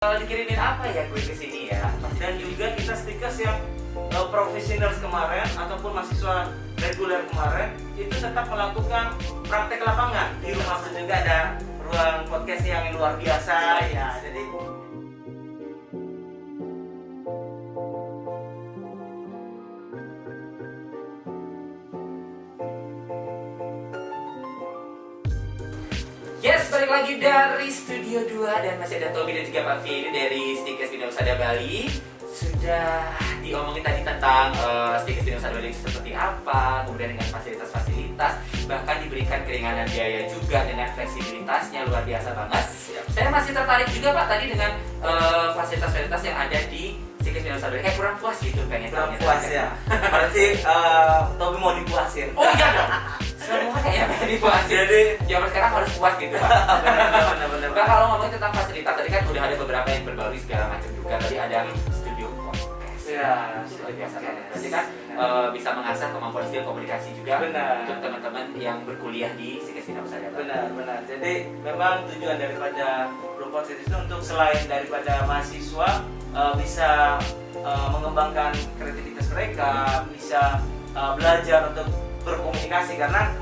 Dikirimin apa ya gue kesini ya. Dan juga kita stikers yang profesional kemarin ataupun mahasiswa reguler kemarin itu tetap melakukan praktek lapangan. Di rumah juga ada ruang podcast yang luar biasa ya. Jadi yes, balik lagi dari Studio 2 dan masih ada Tommy dan juga Pak Firly dari Stikers Bina Usada Bali. Sudah diomongin tadi tentang Stikers Bina Usada Bali seperti apa, kemudian dengan fasilitas-fasilitas, bahkan diberikan keringanan biaya juga dengan fleksibilitasnya luar biasa banget. Saya masih tertarik juga Pak tadi dengan fasilitas-fasilitas yang ada di Stikers Bina Usada Bali. Kurang puas gitu pengen kurang puas ya. Berarti Tommy mau dipuasin. Oh iya dong. Semua kayak dipuasin. Jadi zaman sekarang harus puas gitu Pak. Benar. Nah, kalau ngomongin tentang fasilitas tadi kan udah ada beberapa yang berbaru segala macam juga. Tadi ada studio podcast. Ya, luar biasa kan. Berarti kan bisa mengasah kemampuan skill komunikasi juga. Benar. Untuk teman-teman yang berkuliah di Stikers Bina Usada Bali. Benar. Jadi memang tujuan daripada Room Podcast itu untuk selain daripada mahasiswa bisa mengembangkan kreativitas mereka, bisa belajar untuk berkomunikasi karena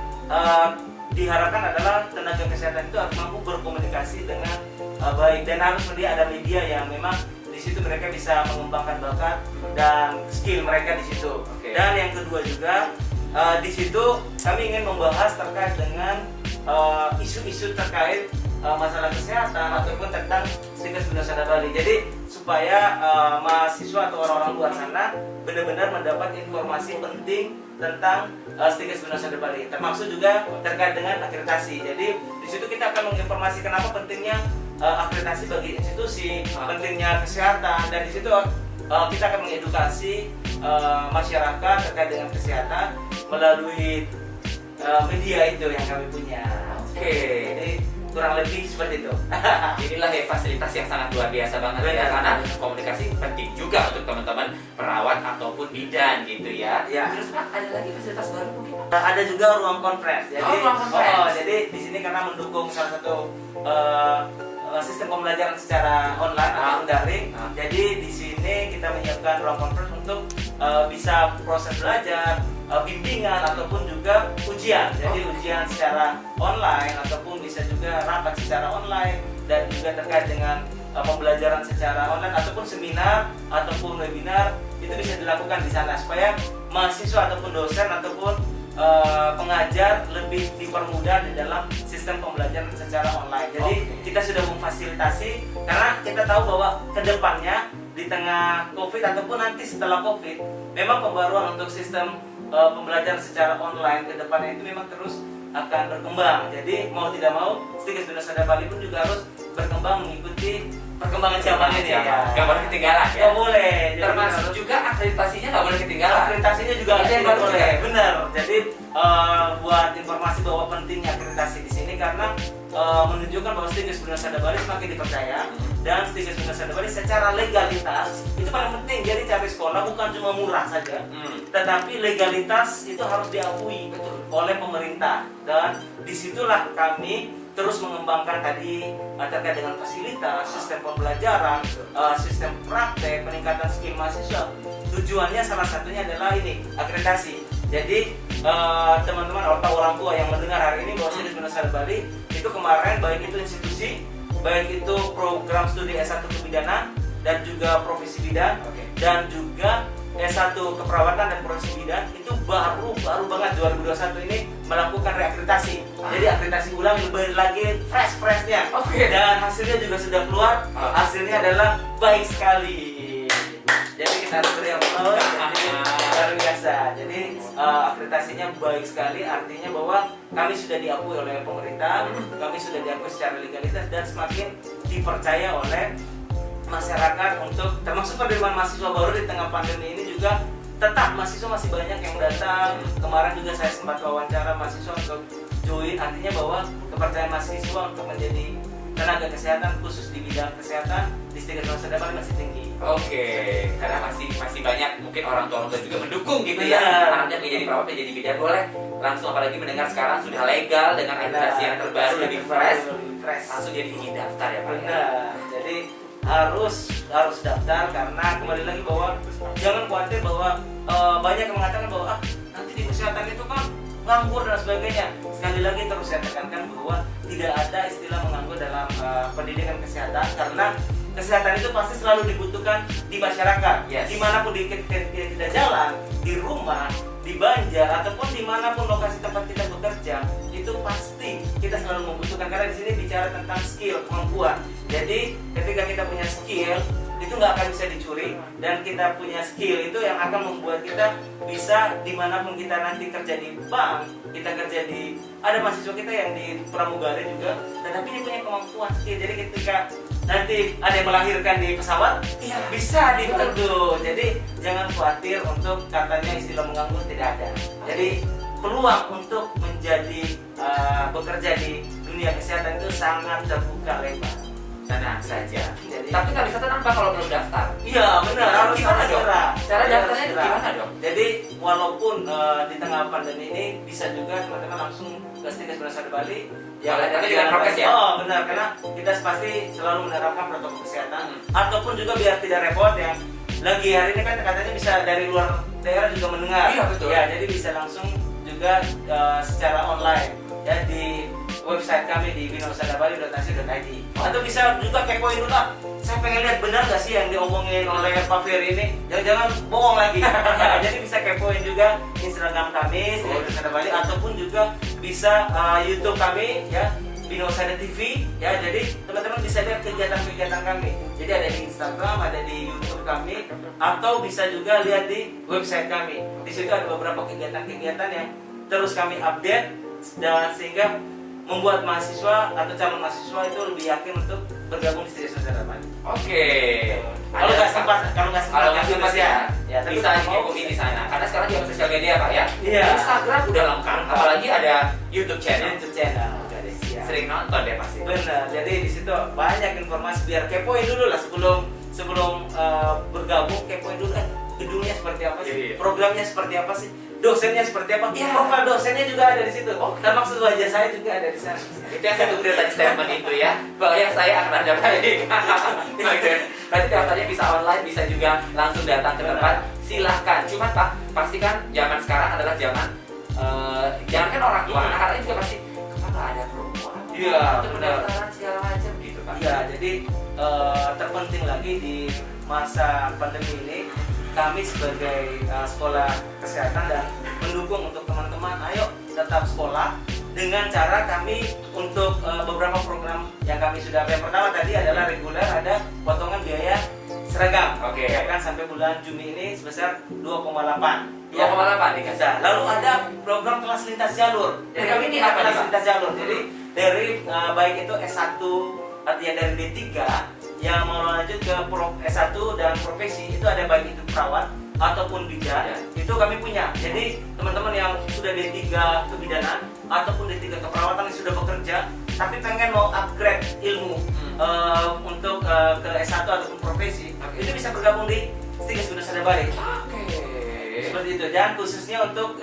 diharapkan adalah tenaga kesehatan itu harus mampu berkomunikasi dengan baik dan harus ada media yang memang di situ mereka bisa mengembangkan bakat dan skill mereka di situ. Okay. Dan yang kedua juga di situ kami ingin membahas terkait dengan isu-isu terkait masalah kesehatan ataupun tentang Stikers Bina Usada Bali. Jadi supaya mahasiswa atau orang-orang luar sana benar-benar mendapat informasi penting tentang Stikers Bina Usada Bali, termasuk juga terkait dengan akreditasi. Jadi di situ kita akan menginformasi kenapa pentingnya akreditasi bagi institusi, pentingnya kesehatan, dan di situ kita akan mengedukasi masyarakat terkait dengan kesehatan melalui media itu yang kami punya. Oke. Jadi kurang lebih seperti itu. Inilah ya fasilitas yang sangat luar biasa banget ya, karena komunikasi penting juga untuk teman-teman perawat ataupun bidan gitu ya. Terus Pak, ada lagi fasilitas baru mungkin? Ada juga ruang conference. Jadi, ruang conference. Jadi di sini karena mendukung salah satu sistem pembelajaran secara online atau daring. Jadi di sini kita menyiapkan ruang conference untuk bisa proses belajar, bimbingan ataupun juga ujian. Jadi ujian secara online ataupun bisa juga rapat secara online dan juga terkait dengan pembelajaran secara online ataupun seminar ataupun webinar itu bisa dilakukan di sana supaya mahasiswa ataupun dosen ataupun pengajar lebih dipermudah di dalam sistem pembelajaran secara online. Jadi kita sudah memfasilitasi karena kita tahu bahwa kedepannya di tengah COVID ataupun nanti setelah COVID memang pembaruan untuk sistem pembelajaran secara online ke depannya itu memang terus akan berkembang. Jadi mau tidak mau Stikers Bina Usada Bali pun juga harus berkembang mengikuti perkembangan zaman ini ya. Gak boleh ketinggalan ya. Gak boleh. Termasuk juga akreditasinya gak boleh ketinggalan. Akreditasinya juga tidak boleh. Benar. Jadi buat informasi bahwa pentingnya akreditasi di sini karena menunjukkan bahwa Stikers Bina Usada Bali semakin dipercaya dan Stikers Bina Usada Bali secara legalitas itu paling penting. Jadi cari sekolah bukan cuma murah saja, tetapi legalitas itu harus diakui oleh pemerintah dan disitulah kami terus mengembangkan tadi terkait dengan fasilitas, sistem pembelajaran, sistem praktek, peningkatan skill mahasiswa. Tujuannya salah satunya adalah ini akreditasi. Jadi teman-teman atau orang tua yang mendengar hari ini bahwa Stikers Bina Usada Bali itu kemarin baik itu institusi, baik itu program studi S1 kebidanan dan juga profesi bidan dan juga S1 keperawatan dan profesi bidan itu baru banget 2021 ini melakukan reakreditasi. Jadi akreditasi ulang lebih lagi fresh-nya. Dan hasilnya juga sudah keluar. Hasilnya adalah baik sekali. Jadi kita harus beri aplaus. Jadi luar biasa. Jadi akreditasinya baik sekali. Artinya bahwa kami sudah diakui oleh pemerintah, kami sudah diakui secara legalitas dan semakin dipercaya oleh masyarakat untuk termasuk penerimaan mahasiswa baru di tengah pandemi ini juga tetap mahasiswa masih banyak yang datang. Kemarin juga saya sempat wawancara mahasiswa untuk join, artinya bahwa kepercayaan mahasiswa untuk menjadi tenaga kesehatan khusus di bidang kesehatan di Stikers Bina Usada Bali masih tinggi. Karena masih banyak mungkin orang tua juga mendukung gitu ya. Anaknya menjadi perawat, menjadi bidan boleh langsung, apalagi mendengar sekarang sudah legal dengan akreditasi yang terbaru lebih fresh. Langsung jadi ingin daftar ya Pak. Jadi harus daftar, karena kembali lagi bahwa jangan khawatir bahwa banyak yang mengatakan bahwa nanti di kesehatan itu kan nganggur dan sebagainya. Sekali lagi terus saya tekankan bahwa tidak ada istilah menganggur dalam pendidikan kesehatan, karena kesehatan itu pasti selalu dibutuhkan di masyarakat. Dimanapun kita jalan, di rumah, di Banjar, ataupun dimanapun lokasi tempat kita bekerja, itu pasti kita selalu membutuhkan, karena di sini bicara tentang skill, kemampuan. Jadi ketika kita punya skill itu nggak akan bisa dicuri, dan kita punya skill itu yang akan membuat kita bisa dimanapun kita nanti kerja di bank, kita kerja di, ada mahasiswa kita yang di pramugari juga, tetapi dia punya kemampuan skill. Jadi ketika nanti ada yang melahirkan di pesawat, bisa dibantu. Jadi jangan khawatir untuk katanya istilah menganggur, tidak ada. Jadi peluang untuk menjadi bekerja di dunia kesehatan itu sangat terbuka lebar. Tenang saja. Jadi, tapi nggak bisa tanpa kalau belum daftar. Iya benar, harus Gimana dong? segera. Cara Harus daftarnya segera. gimana dong? Jadi walaupun di tengah pandemi ini bisa juga teman-teman langsung ke Stikes Bidang Bali. Boleh, tapi dengan prokes ya? Oh benar, karena kita pasti selalu menerapkan protokol kesehatan. Ataupun juga biar tidak repot, yang lagi hari ini kan katanya bisa dari luar daerah juga mendengar. Iya betul. Ya, jadi bisa langsung juga secara online ya di website kami di binausadabali.ac.id. Atau bisa juga kepoin dulu lah, saya pengen lihat benar gak sih yang diomongin oleh Pak Ferry ini, jangan bohong lagi. Ya, jadi bisa kepoin juga Instagram kami Binausada ataupun juga bisa YouTube kami ya, Binausada TV ya. Jadi teman-teman bisa lihat kegiatan-kegiatan kami. Jadi ada di Instagram, ada di YouTube kami, atau bisa juga lihat di website kami. Di situ ada beberapa kegiatan-kegiatan yang terus kami update, dan sehingga membuat mahasiswa atau calon mahasiswa itu lebih yakin untuk bergabung di Stikes Bidang Bali. Oke. Kalau nggak sempat ya, tapi bisa kalau mau, diikuti di sana. Karena sekarang juga sosial media Pak ya. Iya. Instagram udah lengkap, apalagi ada YouTube channel. YouTube channel. Jadi, ya. Sering nonton deh pasti. Benar. Jadi di situ banyak informasi, biar kepoin dulu lah sebelum bergabung, kepoin dulu gedungnya seperti apa sih, Iya. programnya seperti apa sih, dosennya seperti apa, Iya. profil dosennya juga ada di situ. Dan maksud wajah saya juga ada di sana. Itu yang saya tunggu tadi statement itu ya, bahwa yang saya akan ada baik. Berarti daftarnya bisa online, bisa juga langsung datang ke tempat. Silahkan. Cuman Pak, pastikan zaman sekarang adalah zaman jangan kan orang tua, anak-anaknya juga pasti kenapa ada promo? Iya, untuk benar. pendaftaran segala macam gitu Pak. Iya, jadi terpenting lagi di masa pandemi ini, kami sebagai sekolah kesehatan dan mendukung untuk teman-teman, ayo tetap sekolah dengan cara kami untuk beberapa program yang kami sudah. Yang pertama tadi adalah reguler, ada potongan biaya seragam. Oke. Ya kan, sampai bulan Juni ini sebesar 2,8. 2,8 dikasih. Nah, lalu ada program kelas lintas jalur. Jadi kami Ini punya apa nih, kelas Pak? lintas jalur. Jadi dari baik itu S1, artinya dari D3 yang mau lanjut ke S1 dan profesi, itu ada baik itu perawat ataupun bidan, itu kami punya. Jadi teman-teman yang sudah D3 kebidanan ataupun D3 keperawatan yang sudah bekerja tapi pengen mau upgrade ilmu untuk ke S1 ataupun profesi, itu bisa bergabung di Stikes Bidang Bali. Oke. Seperti itu. Dan khususnya untuk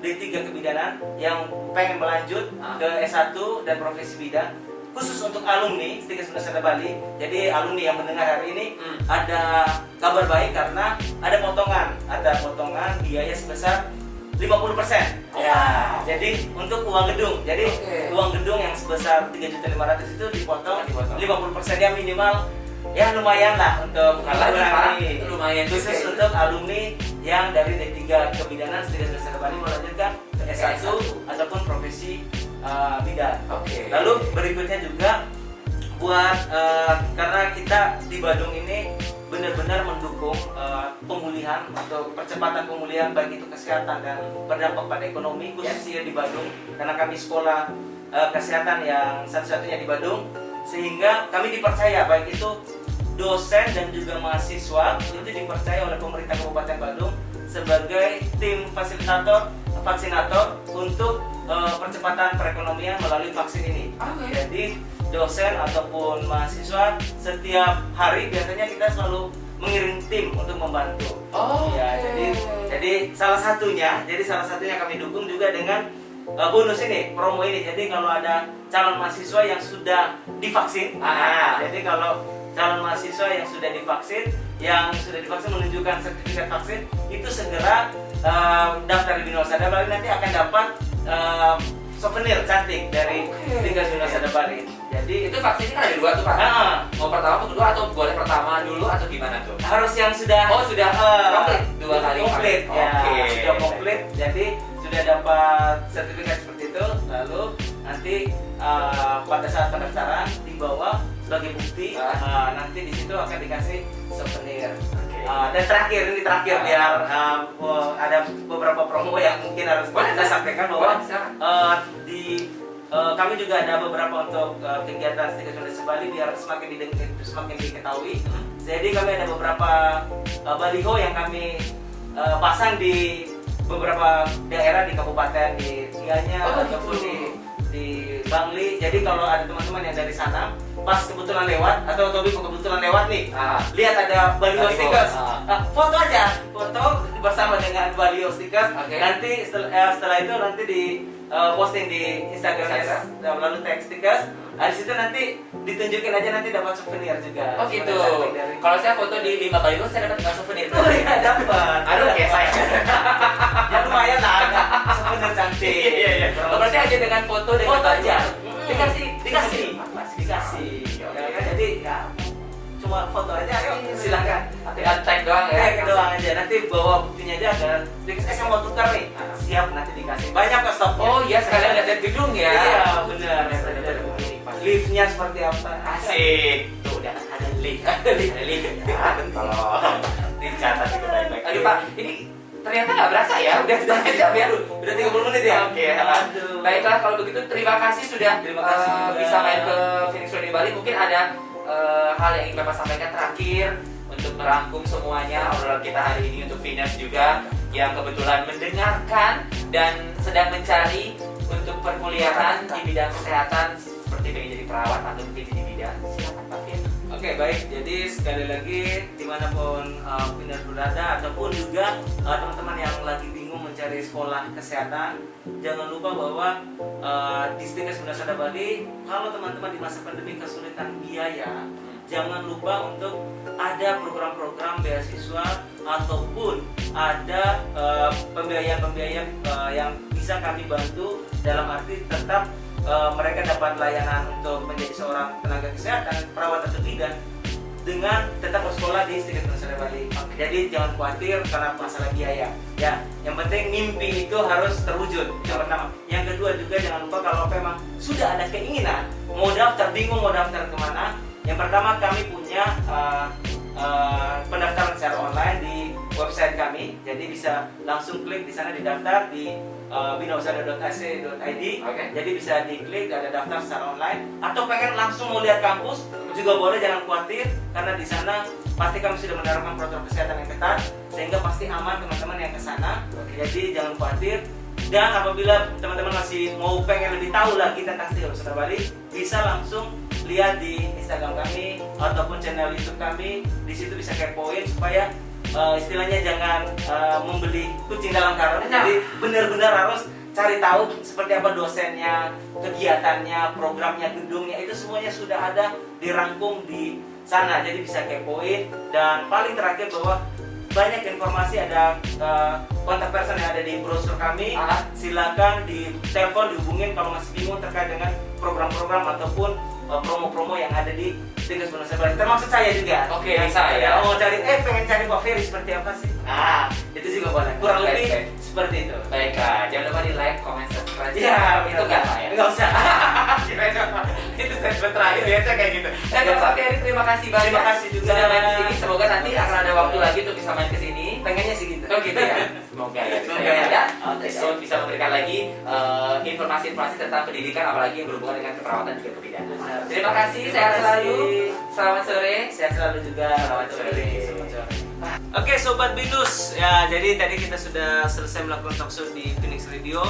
D3 kebidanan yang pengen melanjut ke S1 dan profesi bidan, khusus untuk alumni Stikes Bidang Bali. Jadi alumni yang mendengar hari ini ada kabar baik, karena ada potongan biaya sebesar 50%. Ya, jadi untuk uang gedung. Jadi uang gedung yang sebesar 3.500.000 itu dipotong 50%, ya minimal ya lumayan lah untuk lumayan khusus untuk alumni yang dari D3 kebidanan Stikes Bidang Bali melanjutkan ke S1 ataupun profesi bidan. Oke. Lalu berikutnya juga buat karena kita di Badung ini benar-benar mendukung pemulihan atau percepatan pemulihan baik itu kesehatan dan berdampak pada ekonomi, khususnya di Badung, karena kami sekolah kesehatan yang satu-satunya di Badung, sehingga kami dipercaya baik itu dosen dan juga mahasiswa itu dipercaya oleh pemerintah Kabupaten Badung sebagai tim vaksinator untuk percepatan perekonomian melalui vaksin ini. Jadi dosen ataupun mahasiswa setiap hari biasanya kita selalu mengirim tim untuk membantu. Ya, jadi salah satunya kami dukung juga dengan bonus ini, promo ini. Jadi kalau ada calon mahasiswa yang sudah divaksin, jadi kalau calon mahasiswa yang sudah divaksin menunjukkan sertifikat vaksin itu segera daftar di Bina Usada Bali, nanti akan dapat souvenir cantik dari Stikes Bina Usada Bali. Jadi itu vaksinnya kan ada 2 tuh Pak. Mau pertama atau kedua, atau boleh pertama dulu atau gimana tuh? harus yang sudah sudah komplit 2 kali. Komplit ya, Oke. sudah komplit. Jadi sudah dapat sertifikat seperti itu, lalu nanti pada saat pendaftaran dibawa sebagai bukti, nanti di situ akan dikasih souvenir. Dan ini terakhir biar ada beberapa promo yang mungkin harus kita sampaikan bahwa kami juga ada beberapa untuk kegiatan Stikes Bina Usada Bali biar semakin diketahui. Jadi kami ada beberapa baliho yang kami pasang di beberapa daerah di kabupaten di Gianyar ataupun di Bangli. Jadi kalau ada teman-teman yang dari sana pas kebetulan lewat atau Tobi kebetulan lewat nih, lihat ada baliho Stikes, foto aja, foto bersama dengan baliho Stikes. Nanti setelah itu nanti di posting di Instagram, lalu tag Stikes. Di situ nanti ditunjukin aja, nanti dapat souvenir juga. Oh gitu. Kalau saya foto di 5 baliho saya dapat souvenir. Oh iya, dapat. Aduh kayak saya. Ya lumayan lah, ada souvenir cantik. Iya. Berarti aja dengan foto aja. Dikasih. Ya, kan? Jadi ya cuma foto aja, ayo silakan. Tinggal tag doang ya. Tag doang aja, nanti bawa buktinya aja ke Stikes mau tukar nih. Siap, nanti dikasih. Banyak kok stoknya. Oh iya, sekalian lihat gedung ya. Iya, benar. Liftnya seperti apa? Asik. Tuh udah ada lift. Ada lift. Ya, kalau dicatat itu baik-baik. Aduh Pak, ini ternyata nggak berasa ya, udah setengah jam ya. Udah 30 menit ya? Oke. Baiklah kalau begitu terima kasih sudah bisa main ke Phoenix Radio Bali. Mungkin ada hal yang ingin Bapak sampaikan terakhir untuk merangkum semuanya obrolan kita hari ini untuk Venus juga yang kebetulan mendengarkan dan sedang mencari untuk perkuliahan di bidang kesehatan seperti pengen jadi perawat atau mungkin jadi bidan. Silakan Pak Fien. Oke, baik. Jadi sekali lagi dimanapun Venus berada ataupun juga teman-teman yang lagi bingung mencari sekolah kesehatan, jangan lupa bahwa di Stikes Bina Usada Bali, kalau teman-teman di masa pandemi kesulitan biaya, jangan lupa untuk ada program-program beasiswa ataupun ada pembiayaan-pembiayaan yang bisa kami bantu, dalam arti tetap mereka dapat layanan untuk menjadi seorang tenaga kesehatan, perawat atau bidan dengan tetap bersekolah di Stikes Bina Usada Bali. Jadi jangan khawatir karena masalah biaya. Ya, yang penting mimpi itu harus terwujud. Itu yang pertama. Yang kedua juga jangan lupa kalau memang sudah ada keinginan mau daftar, bingung mau daftar kemana. Yang pertama kami punya pendaftaran secara online di website kami. Jadi bisa langsung klik di sana didaftar di binausada.ac.id. Jadi bisa diklik, ada daftar secara online. Atau pengen langsung mau lihat kampus juga boleh, jangan khawatir karena di sana pasti kami sudah menerapkan protokol kesehatan yang ketat sehingga pasti aman teman-teman yang ke sana. Jadi jangan khawatir. Dan apabila teman-teman masih mau pengen lebih tahu lagi tentang Stikes Bina Usada Bali, bisa langsung lihat di Instagram kami ataupun channel YouTube kami. Di situ bisa kepoin supaya istilahnya jangan membeli kucing dalam karung. Jadi benar-benar harus cari tahu seperti apa dosennya, kegiatannya, programnya, gedungnya, itu semuanya sudah ada dirangkum di sana. Jadi bisa kepoin. Dan paling terakhir bahwa banyak informasi, ada kontak person yang ada di brosur kami. Silakan di telepon, dihubungin kalau masih bingung terkait dengan program-program ataupun promo-promo yang ada di Stikes Bina Usada Bali. Termasuk saya juga. Oke, bisa ya. Mau cari pengen cari Pak Ferry seperti apa sih? Itu juga boleh. Kurang lebih seperti itu. Baiklah, jangan lupa di like, comment, subscribe. Ya, itu enggak Pak ya? Enggak usah. Itu statement terakhir biasa kayak gitu. Dan Pak Ferry terima kasih banyak. Terima kasih juga sudah main ke sini. Semoga nanti akan ada waktu lagi untuk bisa main ke sini. Pengennya sih gitu. Oh gitu ya. Semoga ya. Semoga ya. Bisa memberikan lagi informasi-informasi tentang pendidikan, apalagi yang berhubungan dengan keperawatan juga kebidanan. Terima kasih. Sehat selalu. Selamat sore. Sehat selalu juga. Selamat sore. Oke Sobat Binus, ya jadi tadi kita sudah selesai melakukan talkshow di Phoenix Radio.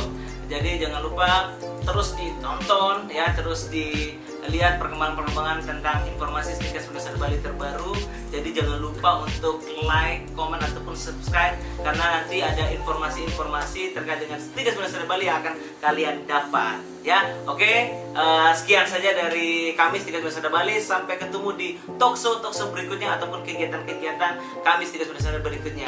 Jadi jangan lupa terus ditonton ya, terus dilihat perkembangan-perkembangan tentang informasi Stikes Bina Usada Bali terbaru. Jadi jangan lupa untuk like, komen ataupun subscribe karena nanti ada informasi-informasi terkait dengan Stikes Bina Usada Bali yang akan kalian dapat. Ya, oke. Sekian saja dari kami Stikas Bersada Bali. Sampai ketemu di talkshow berikutnya ataupun kegiatan-kegiatan kami Stikas Bersada berikutnya.